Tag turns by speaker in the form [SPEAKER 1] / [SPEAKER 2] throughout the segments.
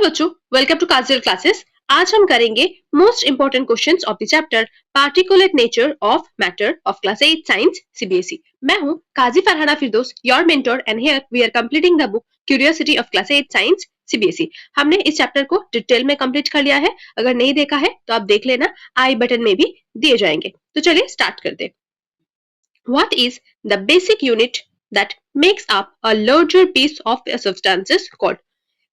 [SPEAKER 1] बच्चों, welcome to Kajal classes. आज हम करेंगे most important questions of the chapter particulate nature of matter of class 8 science CBSE. मैं हूं Kazi Farhana Firdaus, your mentor, and here we are completing the book curiosity of class 8 science CBSE. हमने इस chapter को detail में complete कर लिया है। अगर नहीं देखा है तो आप देख लेना, आई बटन में भी दिए जाएंगे। तो चलिए स्टार्ट करते हैं। What is the basic unit that makes up a larger piece of a substances called?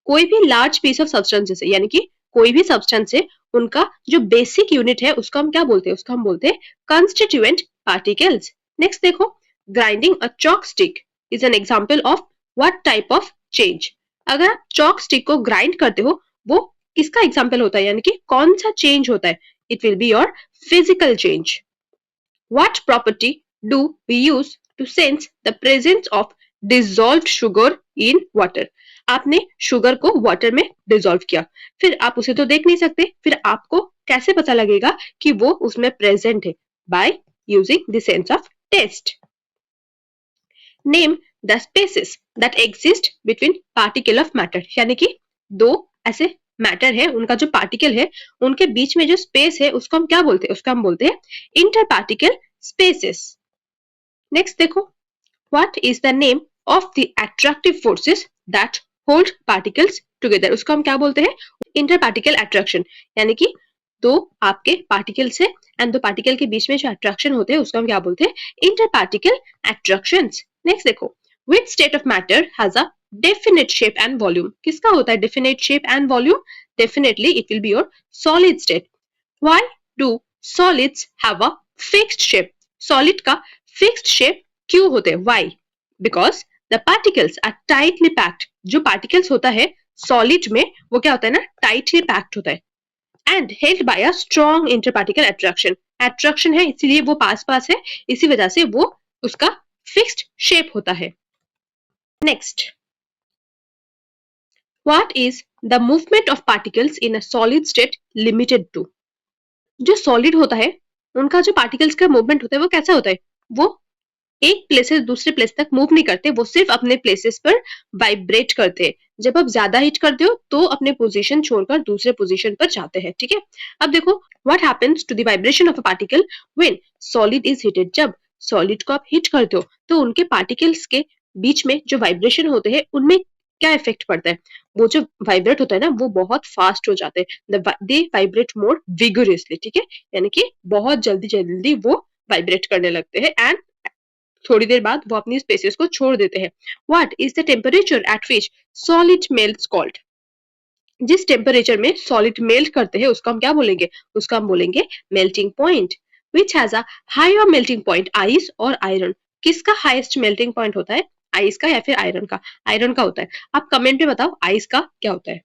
[SPEAKER 1] कोई भी लार्ज पीस ऑफ सब्सटेंसेस है, यानी कि कोई भी सब्सटेंस है, उनका जो बेसिक यूनिट है उसको हम क्या बोलते हैं? उसको हम बोलते हैं कंस्टिट्यूएंट पार्टिकल्स। नेक्स्ट देखो, grinding a chalk stick is an example of what type of change. अगर आप चॉक स्टिक को ग्राइंड करते हो, वो किसका एग्जांपल होता है, यानी कि कौन सा चेंज होता है? It will be your physical change. What property do we use to sense the presence of dissolved sugar in water? आपने शुगर को वाटर में डिसॉल्व किया, फिर आप उसे तो देख नहीं सकते, फिर आपको कैसे पता लगेगा कि वो उसमें प्रेजेंट है? By using the sense of taste. Name the spaces that exist between particle of matter, यानी कि दो ऐसे मैटर है, उनका जो पार्टिकल है उनके बीच में जो स्पेस है उसको हम क्या बोलते हैं? उसको हम बोलते हैं इंटर पार्टिकल स्पेसेस। नेक्स्ट देखो, what is the name of the attractive forces that hold particles together? उसको हम क्या बोलते हैं? इंटर पार्टिकल अट्रैक्शन, यानी कि दो आपके पार्टिकल्स है एंड दो पार्टिकल के बीच में जो अट्रैक्शन होते हैं उसको हम क्या बोलते हैं? Inter particle attractions. नेक्स्ट देखो, which state of matter has a definite shape and volume? किसका होता है definite shape and volume? Definitely it will be your solid state. Why do solids have a fixed shape? Solid का fixed shape क्यों होते हैं? Why? Because the particles are tightly packed. जो particles होता है सॉलिड में वो क्या होता है ना, टाइटली पैक्ड होता है and held by a strong interparticle attraction. Attraction है इसीलिए वो पास पास है, इसी वजह से वो उसका फिक्स्ड शेप होता है। Next, what is the movement of particles in a solid state limited to? जो सॉलिड होता है उनका जो पार्टिकल्स का मूवमेंट होता है वो कैसा होता है? वो एक प्लेस से दूसरे प्लेस तक मूव नहीं करते, वो सिर्फ अपने प्लेसेस पर वाइब्रेट करते हैं। जब आप ज्यादा हिट करते हो तो अपने पोजीशन छोड़कर दूसरे पोजीशन पर जाते हैं, ठीक है। अब देखो, what happens to the vibration of a particle when solid is heated? जब सॉलिड को आप हिट करते हो तो उनके पार्टिकल्स के बीच में जो वाइब्रेशन होते हैं उनमें क्या इफेक्ट पड़ता है? वो जो वाइब्रेट होता है ना वो बहुत फास्ट हो जाते हैं, दे वाइब्रेट मोर विगोरसली, ठीक है, यानी कि बहुत जल्दी जल्दी वो वाइब्रेट करने लगते हैं एंड थोड़ी देर बाद वो अपनी स्पेसेस को छोड़ देते हैं। What is the temperature at which solid melts called? जिस टेम्परेचर में सॉलिड मेल्ट करते हैं उसको हम क्या बोलेंगे? उसको हम बोलेंगे melting point. Which has a higher melting point, ice और आयरन? किसका हाईएस्ट मेल्टिंग पॉइंट होता है? आइस का या फिर आयरन का? आयरन का होता है। आप कमेंट में बताओ आइस का क्या होता है।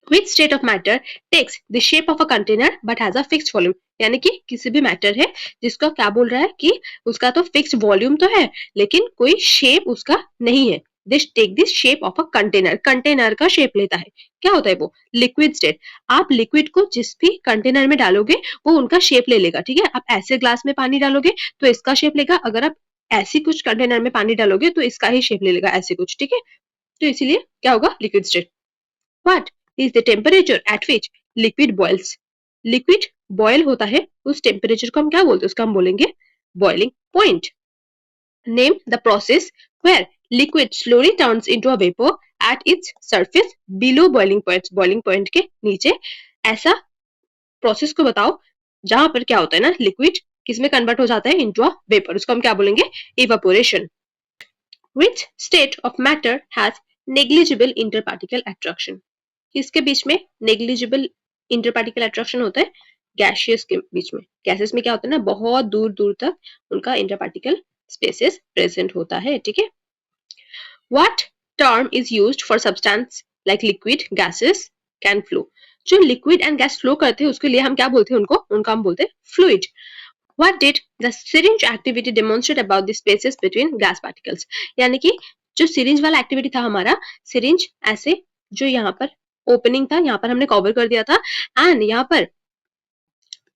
[SPEAKER 1] Which state of matter takes the shape of a container but has a fixed volume? यानी कि किसी भी मैटर है जिसका क्या बोल रहा है कि उसका तो फिक्स्ड वॉल्यूम तो है लेकिन कोई शेप उसका नहीं है। This take this shape of a container, container का शेप लेता है। क्या होता है वो? Liquid state. आप लिक्विड को जिस भी कंटेनर में डालोगे वो उनका शेप ले लेगा, ठीक है। आप ऐसे ग्लास में पानी डालोगे तो इसका शेप लेगा, अगर आप ऐसी कुछ कंटेनर में पानी डालोगे तो इसका ही शेप ले लेगा, ऐसे कुछ, ठीक है। तो इसीलिए क्या होगा? Liquid state. What is the temperature at which liquid boils? Liquid boil होता है, उस टेम्परेचर को हम क्या बोलते हैं? उसका हम बोलेंगे boiling point. Name the process where liquid slowly turns into a vapor at its surface below boiling point. boiling point के नीचे ऐसा प्रोसेस को बताओ जहां पर क्या होता है ना, लिक्विड किसमें कन्वर्ट हो जाता है? Into a vapour. उसको हम क्या बोलेंगे? Evaporation. Which state of matter has negligible interparticle attraction? किसके बीच में नेग्लिजिबल इंटरपार्टिकल अट्रैक्शन होता है? गैसियस के बीच में। गैसेस में क्या होता है ना, बहुत दूर दूर तक उनका इंटरपार्टिकल स्पेसेस प्रेजेंट होता है, ठीक है। What term is used for substance like liquid gases can flow? जो लिक्विड एंड गैस फ्लो करते हैं उसके लिए हम क्या बोलते हैं? उनका हम बोलते हैं fluid. What did the syringe activity demonstrate about the spaces between gas particles? यानी कि जो सिरिंज वाला एक्टिविटी था हमारा, सिरिंज ऐसे जो यहाँ पर ओपनिंग था, यहाँ पर हमने कवर कर दिया था एंड यहाँ पर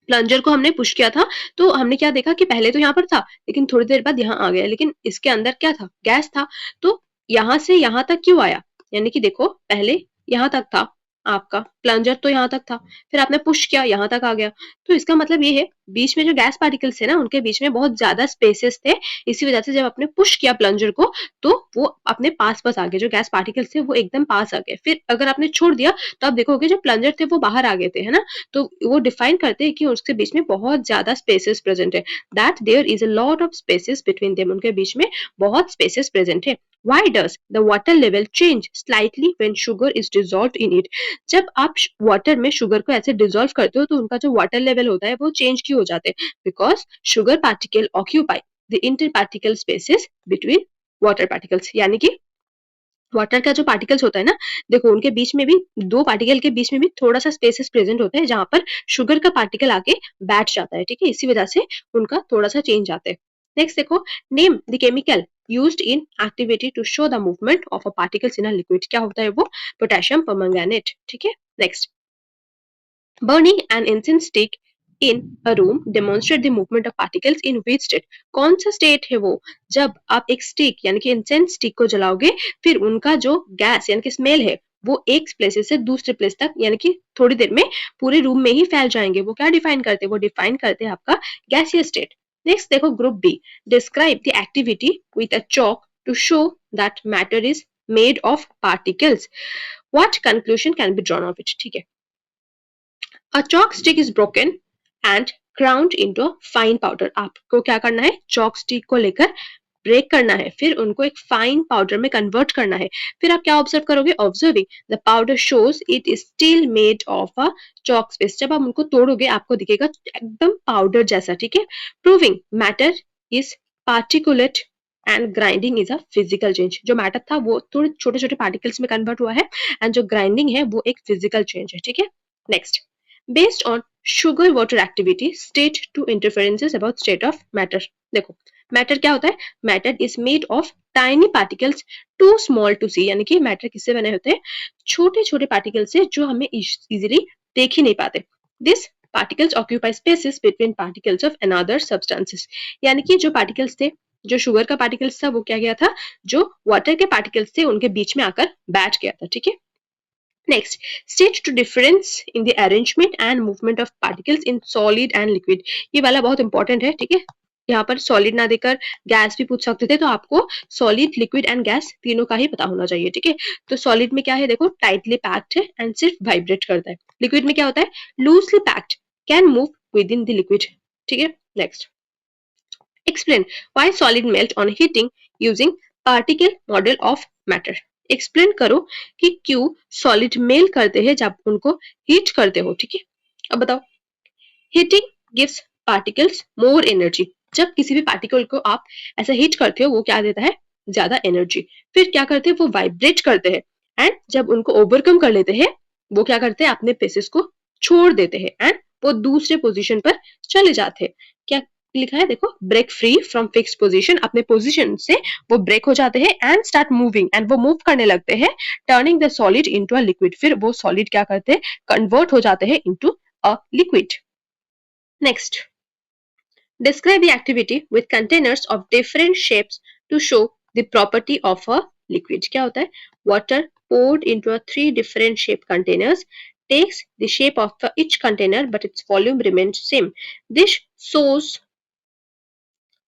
[SPEAKER 1] प्लंजर को हमने पुश किया था, तो हमने क्या देखा कि पहले तो यहाँ पर था लेकिन थोड़ी देर बाद यहाँ आ गया, लेकिन इसके अंदर क्या था? गैस था। तो यहाँ से यहाँ तक क्यों आया? यानी कि देखो, पहले यहाँ तक था आपका, प्लंजर तो यहाँ तक था, फिर आपने पुश किया यहाँ तक आ गया। तो इसका मतलब ये है बीच में जो गैस पार्टिकल्स थे ना उनके बीच में बहुत ज्यादा स्पेसेस थे, इसी वजह से जब आपने पुश किया प्लंजर को तो वो अपने पास आ गए, जो गैस पार्टिकल्स थे वो एकदम पास आ गए। फिर अगर आपने छोड़ दिया तो आप देखोगे जो प्लंजर थे वो बाहर आ गए थे, है ना। तो वो डिफाइन करते हैं कि उसके बीच में बहुत ज्यादा स्पेसेस प्रेजेंट है, that there is a lot of spaces between them, उनके बीच में बहुत स्पेसेस प्रेजेंट है। Why does the water level change slightly when sugar is dissolved in it? जब आप वाटर में शुगर को ऐसे डिजोल्व करते हो तो उनका जो वाटर लेवल होता है वो चेंज क्यों हो जाते हैं? Because sugar particle occupy the inter particle spaces between water particles, यानी कि वाटर का जो पार्टिकल्स होता है ना, देखो उनके बीच में भी, दो पार्टिकल के बीच में भी थोड़ा सा स्पेसेस प्रेजेंट होता है जहां पर शुगर का पार्टिकल आके बैठ जाता है, ठीक है, इसी वजह से उनका थोड़ा सा चेंज आता है। नेक्स्ट देखो, name the chemical used in activity to show the movement of a particles in a liquid, क्या होता है वो? पोटेशियम परमैंगनेट, ठीक है। Next, burning an incense stick in a room demonstrate the movement of particles in which state? कौन सा state है वो? जब आप एक स्टिक यानी कि इंसेंस स्टिक को जलाओगे, फिर उनका जो गैस यानी कि स्मेल है वो एक प्लेस से दूसरे प्लेस तक यानी कि थोड़ी देर में पूरे रूम में ही फैल जाएंगे। वो क्या डिफाइन करते हैं? वो डिफाइन करते हैं आपका गैसियस स्टेट। नेक्स्ट देखो, group B, describe the activity with a chalk to show that matter is made of particles, what conclusion can be drawn of it? ठीक है, A chalk stick is broken and ground into a fine powder. आपको क्या करना है? Chalk stick को लेकर break करना है, फिर उनको एक फाइन पाउडर में कन्वर्ट करना है। फिर आप क्या ऑब्जर्व करोगे? Observing the powder shows it is still made of a chalk space. जब आप उनको तोड़ोगे आपको दिखेगा एकदम पाउडर जैसा, ठीक है। Proving matter is particulate and grinding is a physical change. जो मैटर था वो थोड़े छोटे छोटे पार्टिकल्स में कन्वर्ट हुआ है, एंड जो ग्राइंडिंग है वो एक फिजिकल चेंज है, ठीक है। Next, based on sugar water activity state two inferences about state of matter। देखो मैटर क्या होता है? Matter is made of tiny particles too small to see, यानी कि मैटर किससे बने होते हैं? छोटे छोटे पार्टिकल से जो हमें इजीली देख ही नहीं पाते। This particles occupy spaces between particles of another substances, यानी कि जो पार्टिकल्स थे, जो शुगर का पार्टिकल्स था वो क्या गया था, जो वाटर के पार्टिकल्स थे उनके बीच में आकर बैठ गया था, ठीक है। Next, state to difference in the arrangement and movement of particles in solid and liquid। ये वाला बहुत इंपॉर्टेंट है, ठीक है। यहाँ पर सॉलिड ना देकर गैस भी पूछ सकते थे, तो आपको सॉलिड, लिक्विड एंड गैस तीनों का ही पता होना चाहिए, ठीक है। तो सॉलिड में क्या है? देखो टाइटली पैक्ड है एंड सिर्फ वाइब्रेट करता है। लिक्विड में क्या होता है? Loosely packed, can move with in the liquid, ठीक है। Next, explain why solid melt on heating using particle model of matter। Explain करो कि क्यों सॉलिड मेल करते हैं जब उनको हीट करते हो, ठीक है। अब बताओ, heating gives particles more energy. जब किसी भी पार्टिकल को आप ऐसा हीट करते हो वो क्या देता है? ज्यादा एनर्जी। फिर क्या करते हैं? वो वाइब्रेट करते हैं, एंड जब उनको ओवरकम कर लेते हैं वो क्या करते हैं? अपने प्लेसेस को छोड़ देते हैं एंड वो दूसरे पोजीशन पर चले जाते हैं। क्या लिखा है? देखो, break free from fixed position, अपने पोजीशन से वो ब्रेक हो जाते हैं एंड स्टार्ट मूविंग, एंड वो मूव करने लगते हैं, turning the solid into a liquid. फिर वो सॉलिड क्या करते हैं? कन्वर्ट हो जाते हैं into a liquid. Next, describe the activity with containers of different shapes to show the property of a liquid। क्या होता है? Water poured into a 3 different shape containers takes the shape of each container but its volume remains same। This shows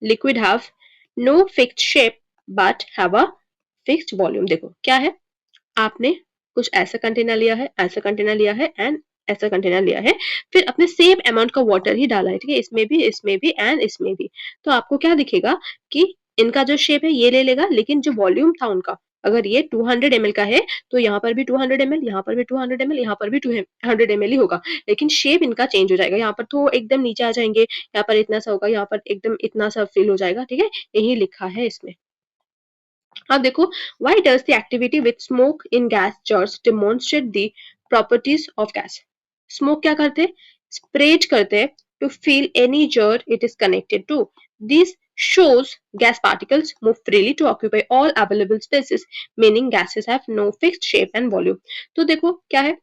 [SPEAKER 1] liquid have no fixed shape but have a fixed volume। देखो क्या है, आपने कुछ ऐसा container लिया है, ऐसा container लिया है एंड ऐसा कंटेनर लिया है, फिर अपने सेम अमाउंट का वाटर ही डाला है, ठीक है, इसमें भी एंड इसमें भी। तो आपको क्या दिखेगा कि इनका जो शेप है ये ले लेगा, लेकिन जो वॉल्यूम था उनका, अगर ये 200 ml का है तो यहाँ पर भी 200 ml, यहाँ पर भी 200 ml, यहाँ पर भी 200 ml ही होगा, लेकिन शेप इनका चेंज हो जाएगा। यहाँ पर तो एकदम नीचे आ जाएंगे, यहाँ पर इतना सा होगा, यहाँ पर एकदम इतना सा फिल हो जाएगा, ठीक है, यही लिखा है इसमें। अब देखो, why does the activity with smoke in gas jars demonstrate the properties of gas? Smoke क्या करते हैं? स्प्रेड करते हैं to fill any jar it is connected to। This shows gas particles move freely to occupy all available spaces, meaning gases have no fixed shape and volume। तो देखो क्या है,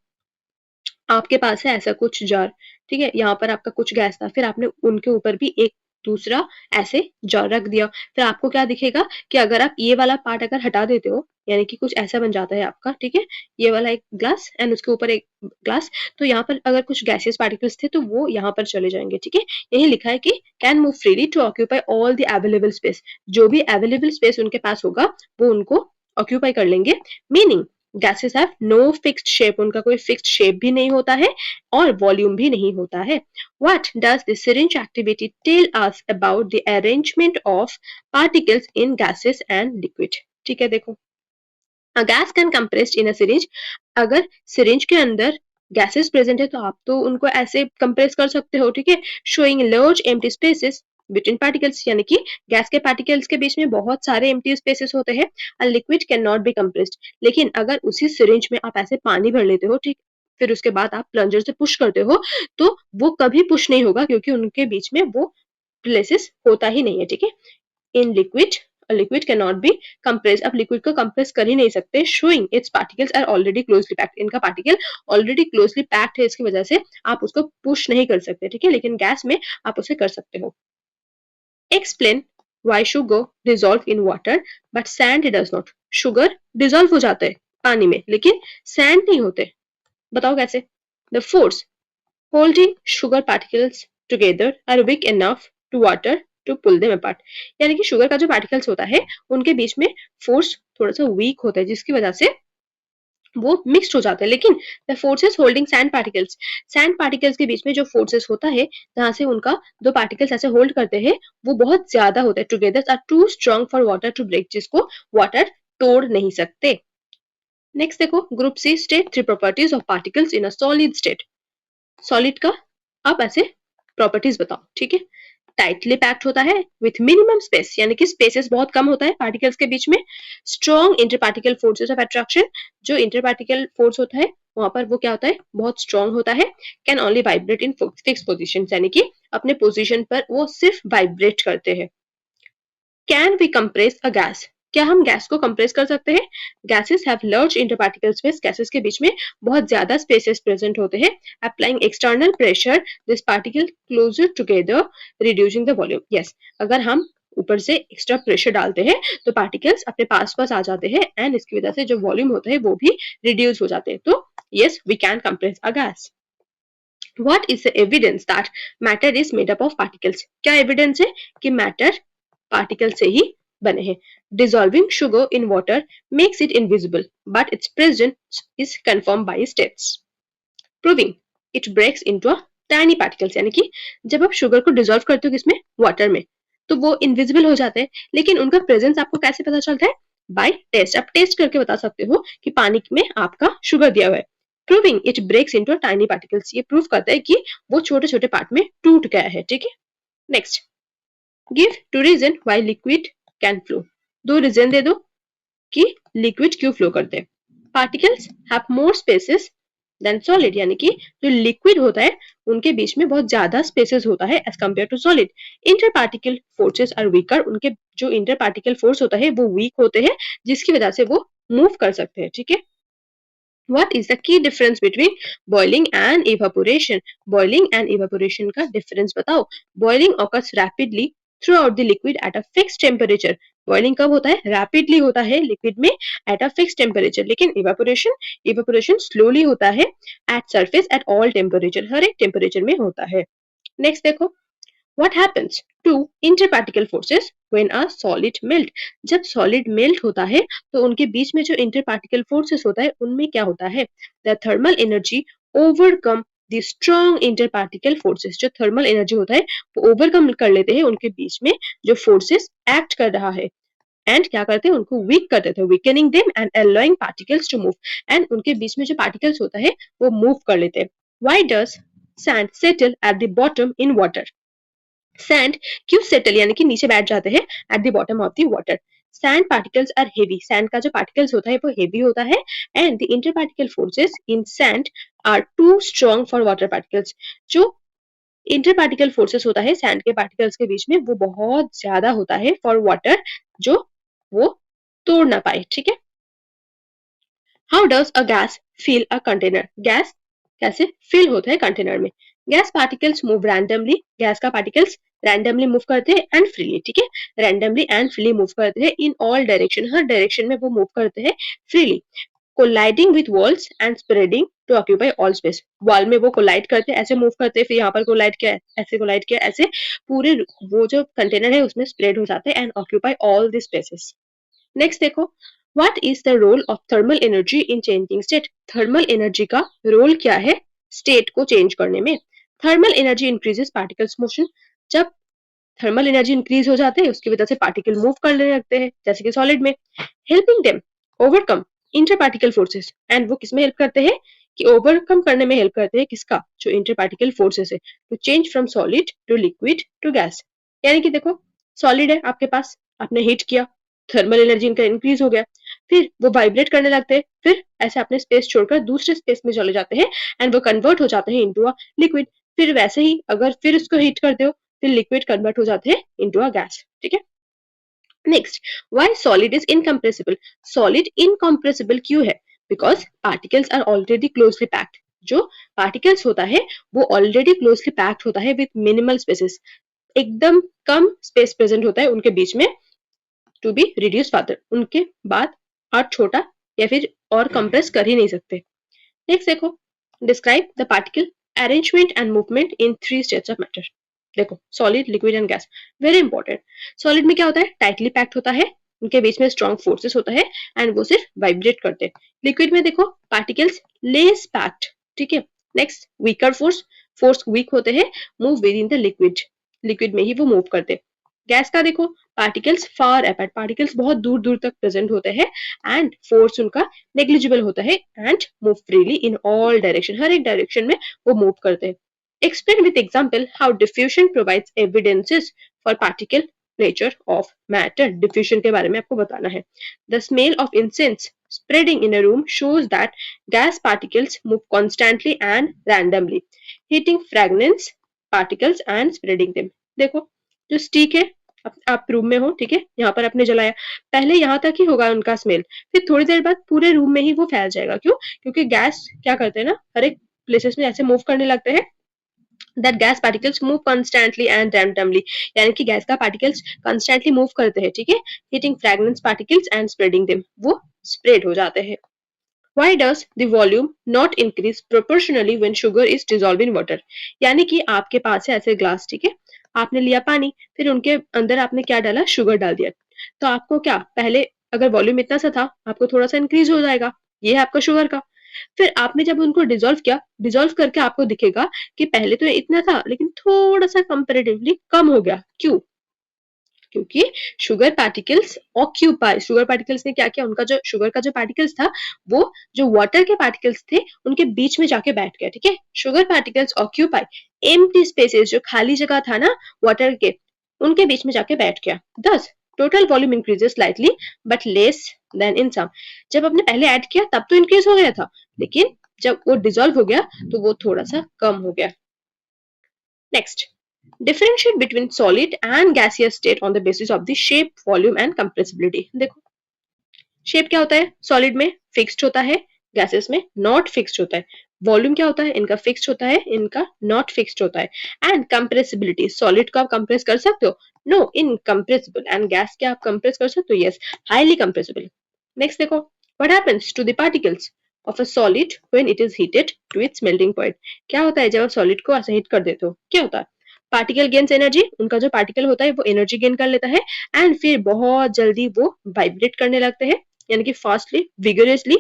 [SPEAKER 1] आपके पास है ऐसा कुछ जार, ठीक है, यहाँ पर आपका कुछ गैस था, फिर आपने उनके ऊपर भी एक दूसरा ऐसे रख दिया। फिर आपको क्या दिखेगा कि अगर आप ये वाला पार्ट अगर हटा देते हो, यानी कि कुछ ऐसा बन जाता है आपका, ठीक है? ये वाला एक ग्लास एंड उसके ऊपर एक ग्लास, तो यहाँ पर अगर कुछ गैसियस पार्टिकल्स थे तो वो यहाँ पर चले जाएंगे, ठीक है? यही लिखा है कि can move freely to occupy all the available space. जो भी अवेलेबल स्पेस उनके पास होगा वो उनको ऑक्यूपाई कर लेंगे। Meaning gases have no fixed shape, उनका कोई फिक्स्ड शेप भी नहीं होता है और वॉल्यूम भी नहीं होता है। What does the syringe activity tell us about the arrangement of particles in gases and liquid? ठीक है, देखो, a gas can compressed in a syringe। अगर syringe के अंदर gases present है तो आप तो उनको ऐसे compress कर सकते हो, ठीक है? Showing large empty spaces between particles, यानी कि गैस के पार्टिकल्स के बीच में बहुत सारे empty spaces होते हैं। A liquid cannot be compressed। लेकिन अगर उसी syringe में आप ऐसे पानी भर लेते हो, ठीक, फिर उसके बाद आप प्लंजर से पुश करते हो, तो वो कभी पुश नहीं होगा क्योंकि उनके बीच में वो प्लेसेस होता ही नहीं है, ठीक है? In liquid, liquid can not be compress. आप लिक्विड को कंप्रेस कर ही नहीं सकते। Showing its particles are already closely packed, इनका पार्टिकल ऑलरेडी क्लोजली पैक्ड है, इसकी वजह से आप उसको पुश नहीं कर सकते, ठीक है? लेकिन गैस में आप उसे कर सकते हो। Explain why sugar dissolve in water but sand does not. Sugar dissolve हो जाते हैं पानी में, लेकिन सैंड नहीं होते। बताओ कैसे? The force holding sugar particles together are weak enough to water to pull them apart। यानी कि शुगर का जो पार्टिकल्स होता है उनके बीच में फोर्स थोड़ा सा वीक होता है, जिसकी वजह से वो मिक्स्ड हो जाते हैं। लेकिन the forces holding sand particles के बीच में जो फोर्सेस होता है जहां से उनका दो पार्टिकल्स ऐसे होल्ड करते हैं वो बहुत ज्यादा होता है। Together are too strong for water to break, जिसको वाटर तोड़ नहीं सकते। नेक्स्ट देखो, group C, state three properties of particles in a solid state. Solid का आप ऐसे प्रॉपर्टीज बताओ, ठीक है? टाइटली पैक्ड होता है विथ मिनिमम स्पेस, यानी कि स्पेसेस बहुत कम होता है पार्टिकल्स के बीच में। स्ट्रॉन्ग इंटरपार्टिकल फोर्सेस ऑफ अट्रैक्शन, जो इंटरपार्टिकल फोर्स होता है वहां पर वो क्या होता है, बहुत स्ट्रॉन्ग होता है। Can only vibrate in fix position, यानी कि अपने पोजिशन पर वो सिर्फ वाइब्रेट करते हैं। Can we compress a gas, क्या हम गैस को कंप्रेस कर सकते हैं? Gases have large interparticle space, gases के बीच में बहुत ज्यादा स्पेसेस प्रेजेंट होते हैं। Applying external pressure this particle closer together reducing the volume. Yes, अगर हम ऊपर से एक्स्ट्रा प्रेशर डालते हैं तो पार्टिकल्स अपने पास पास आ जाते हैं एंड इसकी वजह से जो वॉल्यूम होता है वो भी रिड्यूस हो जाते हैं। तो yes, we can compress a gas. What is the evidence that matter is made up of particles? क्या एविडेंस है कि मैटर पार्टिकल से ही बने हैं? Dissolving sugar in water makes it invisible, but its presence is confirmed by states. Proving it breaks into a tiny particles, यानी कि जब आप शुगर को डिसॉल्व करते हो किसमें, वाटर में, तो वो इनविजिबल हो जाते हैं। लेकिन उनका प्रेजेंस आपको कैसे पता चलता है? Bye test. आप टेस्ट करके बता सकते हो कि पानी में आपका शुगर दिया हुआ है। Proving it breaks into tiny particles, ये प्रूव करता है कि वो छोटे छोटे पार्ट में टूट गया है, ठीक है? Next, give two reason why liquid can flow. दो रीजन दे दो कि लिक्विड क्यों फ्लो करते हैं। Particles have more spaces than solid, यानी कि जो लिक्विड होता है उनके बीच में बहुत ज्यादा स्पेसेस होता है as compare to solid. Inter particle forces are weaker, उनके जो इंटर पार्टिकल फोर्स होता है वो वीक होते हैं, जिसकी वजह से वो मूव कर सकते हैं, ठीक है? What is the key difference between boiling and evaporation? Boiling and evaporation का difference बताओ। Boiling occurs rapidly throughout the liquid at a fixed temperature. Boiling कब होता है? Rapidly होता है liquid में at a fixed temperature. लेकिन evaporation slowly होता है at surface at all temperature. हर एक temperature में होता है। Next देखो, what happens to interparticle forces when a solid melt? जब solid melt होता है तो उनके बीच में जो interparticle forces होता है उनमें क्या होता है? The thermal energy overcome the strong interparticle forces। जो thermal energy होता है वो overcome कर लेते हैं उनके बीच में जो forces act कर रहा है, एंड क्या करते हैं, उनको वीक कर देते हैं, weakening them and allowing particles to move। And उनके बीच में जो particles होता है वो move कर लेते हैं। Why does sand settle at the bottom in water? Sand क्यों सेटल यानी कि नीचे बैठ जाते हैं at the bottom of the water? Sand particles are heavy, sand का जो पार्टिकल्स होता है वो हेवी होता है and the interparticle forces in sand are too strong for water particles. जो इंटरपार्टिकल फोर्सेस होता है सैंड के पार्टिकल्स के बीच में वो बहुत ज्यादा होता है फॉर वाटर, जो वो तोड़ ना पाए, ठीक है? How does a gas fill a container? Gas कैसे फिल होता है कंटेनर में? Gas particles move randomly, gas का पार्टिकल्स रैंडमली मूव करते हैं एंड फ्रीली, ठीक है, रैंडमली एंड फ्रीली मूव करते हैं इन ऑल डायरेक्शन, हर डायरेक्शन में वो मूव करते हैं freely, colliding with walls and spreading to occupy all space, wall में वो कोलाइड करते हैं, ऐसे मूव करते हैं, फिर यहाँ पर कोलाइड किया, ऐसे कोलाइड किया, ऐसे पूरे वो जो कंटेनर है उसमें स्प्रेड हो जाते हैं and occupy all the spaces. Next देखो, what is the role of thermal energy in changing state, thermal energy का रोल क्या है स्टेट को चेंज करने में। Thermal energy increases particles motion, जब थर्मल एनर्जी इंक्रीज हो जाते हैं उसकी वजह से पार्टिकल मूव करने लगते हैं, जैसे कि सॉलिड में, helping them overcome inter particle forces, and वो किसमें हेल्प करते हैं कि ओवरकम करने में हेल्प करते हैं, किसका, जो इंटर पार्टिकल फोर्सेस है, to change from solid to liquid to gas. यानी कि देखो, सॉलिड है आपके पास, आपने हीट किया, थर्मल एनर्जी इनका इंक्रीज हो गया, फिर वो वाइब्रेट करने लगते हैं, फिर ऐसे अपने स्पेस छोड़कर दूसरे स्पेस में चले जाते हैं एंड वो कन्वर्ट हो जाते हैं इनटू अ लिक्विड, फिर वैसे ही अगर फिर उसको हीट कर दो, फिर लिक्विड कन्वर्ट हो जाते हैं इनटू अ गैस, ठीक है। Next, why solid is incompressible, solid incompressible क्यों है, because particles are already closely packed, जो पार्टिकल्स होता है वो ऑलरेडी क्लोजली पैक्ड होता है विथ मिनिमल स्पेसेस, एकदम कम स्पेस प्रेजेंट होता है उनके बीच में टू बी रिड्यूस फर्दर, उनके बाद और छोटा या फिर और कंप्रेस कर ही नहीं सकते। नेक्स्ट देखो, describe the particle arrangement and movement in three states of matter. देखो, solid, liquid and gas, very important. Solid में क्या होता है, टाइटली पैक्ड होता है, उनके बीच में स्ट्रॉन्ग फोर्सेस होता है एंड वो सिर्फ वाइब्रेट करते हैं। लिक्विड में देखो, पार्टिकल्स लेस पैक्ड, ठीक है। Next, weaker force, force week होते हैं, move with in the liquid, liquid में ही वो मूव करते हैं। गैस का देखो, पार्टिकल्स फार अपार्ट, पार्टिकल्स बहुत दूर दूर तक प्रेजेंट होते हैं एंड फोर्स उनका नेग्लिजिबल होता है and move freely in all direction, हर एक डायरेक्शन में वो मूव करते हैं। Explain with example how diffusion provides evidences for particle nature of matter, diffusion के बारे में आपको बताना है। The smell of incense spreading in a room shows that gas particles move constantly and randomly, heating fragrance particles and spreading them। देखो, जो stick है, आप रूम में हो, ठीक है, यहाँ पर आपने जलाया, पहले यहाँ तक ही होगा उनका स्मेल, फिर थोड़ी देर बाद पूरे रूम में ही वो फैल जाएगा, क्यों, क्योंकि गैस क्या करते हैं ना, हर एक प्लेसेस में ऐसे मूव करने लगते हैं, that gas particles move constantly and randomly, यानी कि गैस का पार्टिकल्स कॉन्स्टेंटली मूव करते हैं, ठीक है, heating fragrance particles and spreading them, वो स्प्रेड हो जाते हैं। Why does the volume not increase proportionally when sugar is dissolved in water? यानी कि आपके पास है ऐसे ग्लास, ठीक है, आपने लिया पानी, फिर उनके अंदर आपने क्या डाला, शुगर डाल दिया, तो आपको क्या, पहले अगर वॉल्यूम इतना सा था, आपको थोड़ा सा इंक्रीज हो जाएगा, ये है आपका शुगर का, फिर आपने जब उनको डिसॉल्व किया, डिसॉल्व करके आपको दिखेगा कि पहले तो इतना था लेकिन थोड़ा सा कंपेरेटिवली कम हो गया, क्यों, क्योंकि sugar particles occupy, sugar particles ने क्या किया, उनका जो शुगर का जो पार्टिकल्स था वो जो वाटर के पार्टिकल्स थे उनके बीच में जाके बैठ गया, ठीक है, sugar particles occupy empty spaces, जो खाली जगह था ना वाटर के, उनके बीच में जाके बैठ गया, thus total volume increases slightly but less than in sum, जब आपने पहले ऐड किया तब तो इंक्रीज हो गया था, लेकिन जब वो डिसॉल्व हो गया तो वो थोड़ा सा कम हो गया। Next, differentiate between solid and gaseous state on the basis of the shape, volume and compressibility। देखो, शेप क्या होता है, सॉलिड में फिक्स्ड होता है, गैसेस में नॉट फिक्स्ड होता है, वॉल्यूम क्या होता है, इनका फिक्स्ड होता है, इनका नॉट फिक्स्ड होता है, एंड कंप्रेसिबिलिटी, सॉलिड को आप कंप्रेस कर सकते हो, नो, इनकम्प्रेसिबल, एंड गैस क्या आप कंप्रेस कर सकते हो, यस, हाईली कंप्रेसिबल। नेक्स्ट देखो, what happens to the particles of a solid when it is heated to its melting point, क्या होता है जब आप सॉलिड को ऐसे हीट कर देते हो, क्या होता है, पार्टिकल गेन्स एनर्जी, उनका जो पार्टिकल होता है वो एनर्जी गेन कर लेता है एंड फिर बहुत जल्दी वो वाइब्रेट करने लगते हैं, यानी कि fastly, vigorously,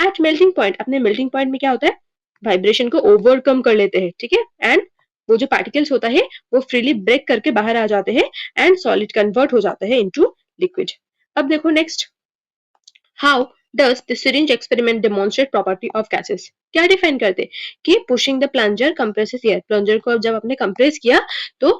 [SPEAKER 1] at melting point, अपने मेल्टिंग पॉइंट में क्या होता है, वाइब्रेशन को ओवरकम कर लेते हैं, ठीक है, एंड वो जो पार्टिकल्स होता है वो फ्रीली ब्रेक करके बाहर आ जाते हैं एंड सॉलिड कन्वर्ट हो जाते हैं इनटू लिक्विड। अब देखो next, how does the syringe experiment demonstrate property of gases, क्या डिफाइन करते कि pushing the plunger compresses air, plunger को जब आपने कंप्रेस किया तो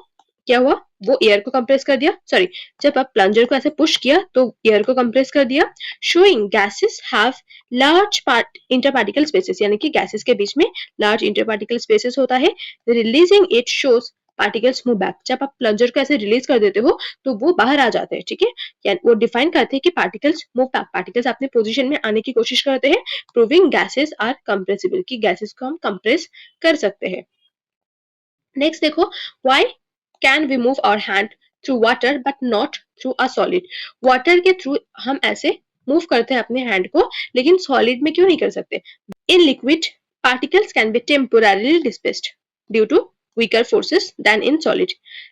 [SPEAKER 1] क्या हुआ, वो एयर को कंप्रेस कर दिया, सॉरी, जब आप प्लंजर को ऐसे पुश किया तो एयर को कंप्रेस कर दिया, showing gases have large part interparticle spaces, यानी कि गैसेस के बीच में लार्ज इंटरपार्टिकल स्पेसेस होता है, releasing it shows particles move back, जब आप प्लंजर को ऐसे रिलीज कर देते हो तो वो बाहर आ जाते हैं, ठीक है, या वो डिफाइन करते हैं कि पार्टिकल्स मूव बैक, पार्टिकल्स अपने पोजीशन में आने की कोशिश करते हैं, प्रूविंग गैसेस आर कंप्रेसिबल, कि गैसेस को हम कंप्रेस कर सकते हैं। नेक्स्ट देखो, why can we move our hand through water but not through a solid. Water के थ्रू हम ऐसे मूव करते हैं अपने हैंड को, लेकिन सॉलिड में क्यों नहीं कर सकते? In liquid particles can be temporarily displaced due to weaker forces than in solid।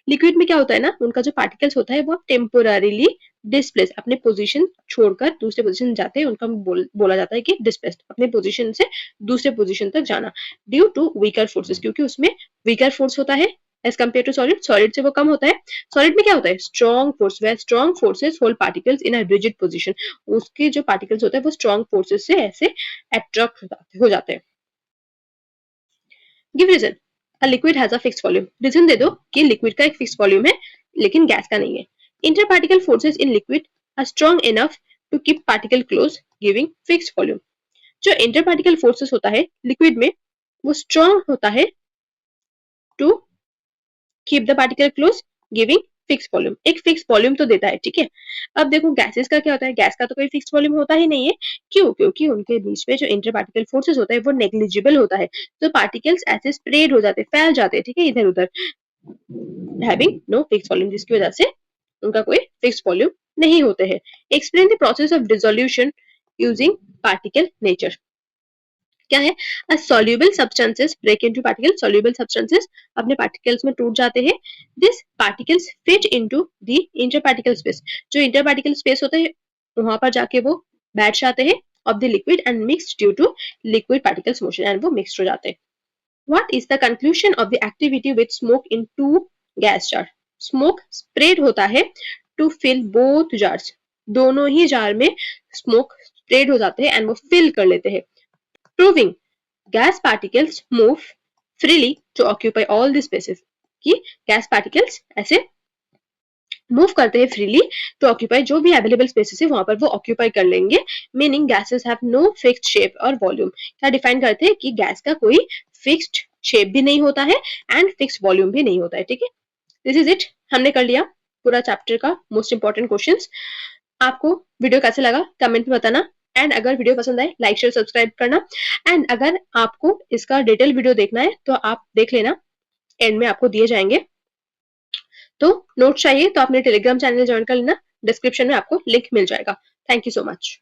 [SPEAKER 1] Liquid में क्या होता है ना, उनका जो पार्टिकल्स होता है वो टेम्पोररीली डिस्प्लेस, अपने पोजीशन छोड़कर दूसरे पोजीशन जाते हैं, उनका बोला जाता है कि डिस्प्लेस्ड, अपने पोजीशन से दूसरे पोजीशन तक जाना ड्यू टू वीकर फोर्सेस, क्योंकि उसमें वीकर फोर्स होता है as compare to solid, solid से वो कम होता है। सॉलिड में क्या होता है? Strong force, way strong forces hold particles in a rigid position. उसके जो पार्टिकल्स होते हैं वो स्ट्रॉन्ग फोर्सेस से ऐसे अट्रैक्ट हो जाते हैं। Give reason, a liquid has a fixed volume. Reason दे दो कि लिक्विड का एक फिक्स्ड वॉल्यूम है लेकिन गैस का नहीं है। Inter particle forces in liquid are strong enough to keep particle close giving fixed volume. जो इंटर पार्टिकल फोर्सेस होता है लिक्विड में वो स्ट्रॉन्ग होता है to keep the particle close giving fix volume, एक फिक्स वॉल्यूम तो देता है, ठीक है। अब देखो गैसेस का क्या होता है, गैस का तो कोई फिक्स वॉल्यूम होता ही नहीं है। क्यों? क्योंकि उनके बीच में जो इंटर पार्टिकल फोर्सेस होता है वो नेग्लिजिबल होता है, तो पार्टिकल्स ऐसे स्प्रेड हो जाते हैं, फैल जाते हैं, ठीक है, इधर उधर, हैविंग नो फिक्स वॉल्यूम, जिसकी वजह से उनका कोई फिक्स वॉल्यूम नहीं होते हैं। Explain the process of dissolution using particle nature. क्या है? A soluble substances break into particles, soluble substances अपने पार्टिकल्स में टूट जाते हैं। This particles fit into the inter particle space, जो इंटर पार्टिकल स्पेस होता है वहां पर जाके वो बैठ जाते हैं of the liquid and mixed due to liquid particles motion, and वो मिक्स्ड हो जाते हैं। What is the conclusion of the activity with smoke in two gas jar? Smoke spread होता है टू फिल बोथ जार्स, दोनों ही jar में smoke spread हो जाते हैं एंड वो फिल कर लेते हैं, proving gas particles move freely to occupy all the spaces, कि गैस पार्टिकल्स ऐसे मूव करते हैं फ्रीली टू ऑक्यूपाई, जो भी अवेलेबल स्पेसेस है वहां पर वो ऑक्यूपाई कर लेंगे। Meaning gases have no fixed shape और वॉल्यूम। क्या डिफाइन करते हैं कि गैस का कोई फिक्स्ड शेप भी नहीं होता है एंड फिक्स्ड वॉल्यूम भी नहीं होता है, ठीक है। दिस इज इट, हमने कर लिया पूरा चैप्टर का मोस्ट इंपॉर्टेंट क्वेश्चंस। आपको वीडियो कैसे लगा कमेंट में बताना, एंड अगर वीडियो पसंद आए लाइक शेयर सब्सक्राइब करना, एंड अगर आपको इसका डिटेल वीडियो देखना है तो आप देख लेना, एंड में आपको दिए जाएंगे। तो नोट चाहिए तो अपने टेलीग्राम चैनल ज्वाइन कर लेना, डिस्क्रिप्शन में आपको लिंक मिल जाएगा। Thank you so much.